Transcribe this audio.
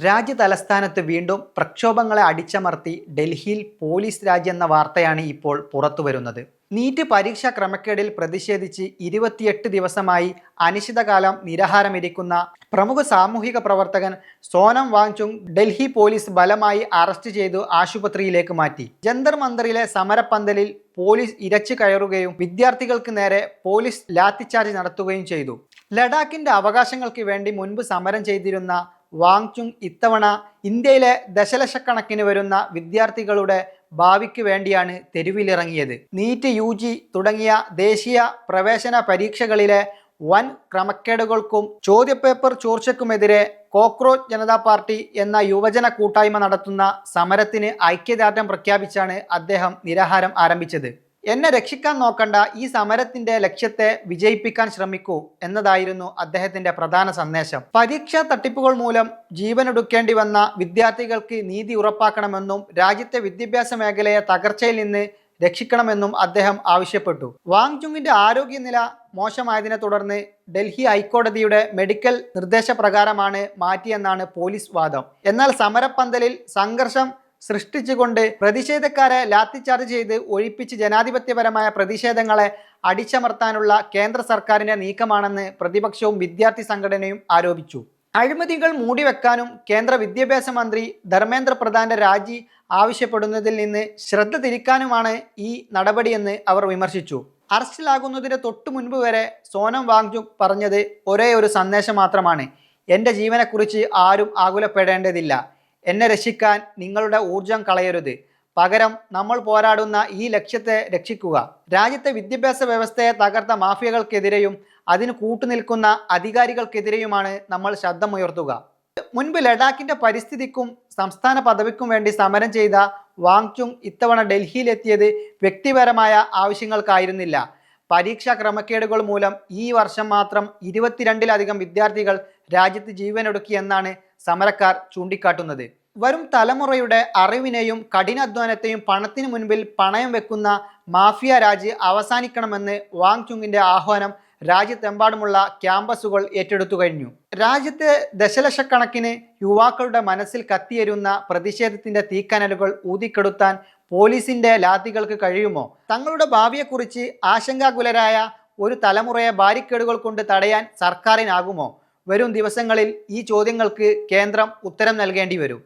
രാജ്യ തലസ്ഥാനത്ത് വീണ്ടും പ്രക്ഷോഭങ്ങളെ അടിച്ചമർത്തി ഡൽഹിയിൽ പോലീസ് രാജ് എന്ന വാർത്തയാണ് ഇപ്പോൾ പുറത്തുവരുന്നത്. നീറ്റ് പരീക്ഷാ ക്രമക്കേടിൽ പ്രതിഷേധിച്ച് 28 ദിവസമായി അനിശ്ചിതകാലം നിരാഹാരമിരിക്കുന്ന പ്രമുഖ സാമൂഹിക പ്രവർത്തകൻ സോനം വാങ്ചുങ് ഡൽഹി പോലീസ് ബലമായി അറസ്റ്റ് ചെയ്തു ആശുപത്രിയിലേക്ക് മാറ്റി. ജന്തർ മന്ദറിലെ സമരപ്പന്തലിൽ പോലീസ് ഇരച്ചു കയറുകയും വിദ്യാർത്ഥികൾക്ക് നേരെ പോലീസ് ലാത്തിച്ചാർജ് നടത്തുകയും ചെയ്തു. ലഡാക്കിന്റെ അവകാശങ്ങൾക്ക് വേണ്ടി മുൻപ് സമരം ചെയ്തിരുന്ന വാങ്ചുങ് ഇത്തവണ ഇന്ത്യയിലെ ദശലക്ഷക്കണക്കിന് വരുന്ന വിദ്യാർത്ഥികളുടെ ഭാവിക്ക് വേണ്ടിയാണ് തെരുവിലിറങ്ങിയത്. നീറ്റ്, UG തുടങ്ങിയ ദേശീയ പ്രവേശന പരീക്ഷകളിലെ വൻ ക്രമക്കേടുകൾക്കും ചോദ്യപേപ്പർ ചോർച്ചയ്ക്കുമെതിരെ കോക്രോച്ച് ജനതാ പാർട്ടി എന്ന യുവജന കൂട്ടായ്മ നടത്തുന്ന സമരത്തിന് ഐക്യദാർഢ്യം പ്രഖ്യാപിച്ചാണ് അദ്ദേഹം നിരാഹാരം ആരംഭിച്ചത്. എന്നെ രക്ഷിക്കാൻ നോക്കണ്ട, ഈ സമരത്തിന്റെ ലക്ഷ്യത്തെ വിജയിപ്പിക്കാൻ ശ്രമിക്കൂ എന്നതായിരുന്നു അദ്ദേഹത്തിന്റെ പ്രധാന സന്ദേശം. പരീക്ഷാ തട്ടിപ്പുകൾ മൂലം ജീവനൊടുക്കേണ്ടി വന്ന വിദ്യാർത്ഥികൾക്ക് നീതി ഉറപ്പാക്കണമെന്നും രാജ്യത്തെ വിദ്യാഭ്യാസ മേഖലയെ തകർച്ചയിൽ നിന്ന് രക്ഷിക്കണമെന്നും അദ്ദേഹം ആവശ്യപ്പെട്ടു. വാങ്ചുങ്ങിന്റെ ആരോഗ്യനില മോശമായതിനെ തുടർന്ന് ഡൽഹി ഹൈക്കോടതിയുടെ മെഡിക്കൽ നിർദ്ദേശപ്രകാരമാണ് മാറ്റിയെന്നാണ് പോലീസ് വാദം. എന്നാൽ സമരപ്പന്തലിൽ സംഘർഷം സൃഷ്ടിച്ചുകൊണ്ട് പ്രതിഷേധക്കാരെ ലാത്തിച്ചാർജ് ചെയ്ത് ഒഴിപ്പിച്ച് ജനാധിപത്യപരമായ പ്രതിഷേധങ്ങളെ അടിച്ചമർത്താനുള്ള കേന്ദ്ര സർക്കാരിന്റെ നീക്കമാണെന്ന് പ്രതിപക്ഷവും വിദ്യാർത്ഥി സംഘടനയും ആരോപിച്ചു. അഴിമതികൾ മൂടിവെക്കാനും കേന്ദ്ര വിദ്യാഭ്യാസ മന്ത്രി ധർമ്മേന്ദ്ര പ്രധാന്റെ രാജി ആവശ്യപ്പെടുന്നതിൽ നിന്ന് ശ്രദ്ധ തിരിക്കാനുമാണ് ഈ നടപടിയെന്ന് അവർ വിമർശിച്ചു. അറസ്റ്റിലാകുന്നതിന് തൊട്ടു മുൻപ് വരെ സോനം വാങ്ചുക് പറഞ്ഞത് ഒരേ ഒരു സന്ദേശം മാത്രമാണ്: എൻ്റെ ജീവനെക്കുറിച്ച് ആരും ആകുലപ്പെടേണ്ടതില്ല. എന്നെ രക്ഷിക്കാൻ നിങ്ങളുടെ ഊർജം കളയരുത്. പകരം നമ്മൾ പോരാടുന്ന ഈ ലക്ഷ്യത്തെ രക്ഷിക്കുക. രാജ്യത്തെ വിദ്യാഭ്യാസ വ്യവസ്ഥയെ തകർത്ത മാഫിയകൾക്കെതിരെയും അതിന് കൂട്ടുനിൽക്കുന്ന അധികാരികൾക്കെതിരെയുമാണ് നമ്മൾ ശബ്ദമുയർത്തുക. മുൻപ് ലഡാക്കിന്റെ പരിസ്ഥിതിക്കും സംസ്ഥാന പദവിക്കും വേണ്ടി സമരം ചെയ്ത വാങ്ചുങ് ഇത്തവണ ഡൽഹിയിലെത്തിയത് വ്യക്തിപരമായ ആവശ്യങ്ങൾക്കായിരുന്നില്ല. പരീക്ഷാ ക്രമക്കേടുകൾ മൂലം ഈ വർഷം മാത്രം 22ലധികം വിദ്യാർത്ഥികൾ രാജ്യത്ത് ജീവനൊടുക്കിയെന്നാണ് സമരക്കാർ ചൂണ്ടിക്കാട്ടുന്നത്. വരും തലമുറയുടെ അറിവിനെയും കഠിനാധ്വാനത്തെയും പണത്തിനു മുൻപിൽ പണയം വെക്കുന്ന മാഫിയ രാജ് അവസാനിക്കണമെന്ന് വാങ്ചുങ്ങിന്റെ ആഹ്വാനം രാജ്യത്തെമ്പാടുമുള്ള ക്യാമ്പസുകൾ ഏറ്റെടുത്തു കഴിഞ്ഞു. രാജ്യത്തെ ദശലക്ഷക്കണക്കിന് യുവാക്കളുടെ മനസ്സിൽ കത്തിയെരുന്ന പ്രതിഷേധത്തിന്റെ തീക്കനലുകൾ ഊതിക്കെടുത്താൻ പോലീസിന്റെ ലാത്തികൾക്ക് കഴിയുമോ? തങ്ങളുടെ ഭാവിയെക്കുറിച്ച് ആശങ്കാകുലരായ ഒരു തലമുറയെ ബാരിക്കേഡുകൾ കൊണ്ട് തടയാൻ സർക്കാരിനാകുമോ? വരും ദിവസങ്ങളിൽ ഈ ചോദ്യങ്ങൾക്ക് കേന്ദ്രം ഉത്തരം നൽകേണ്ടി വരും.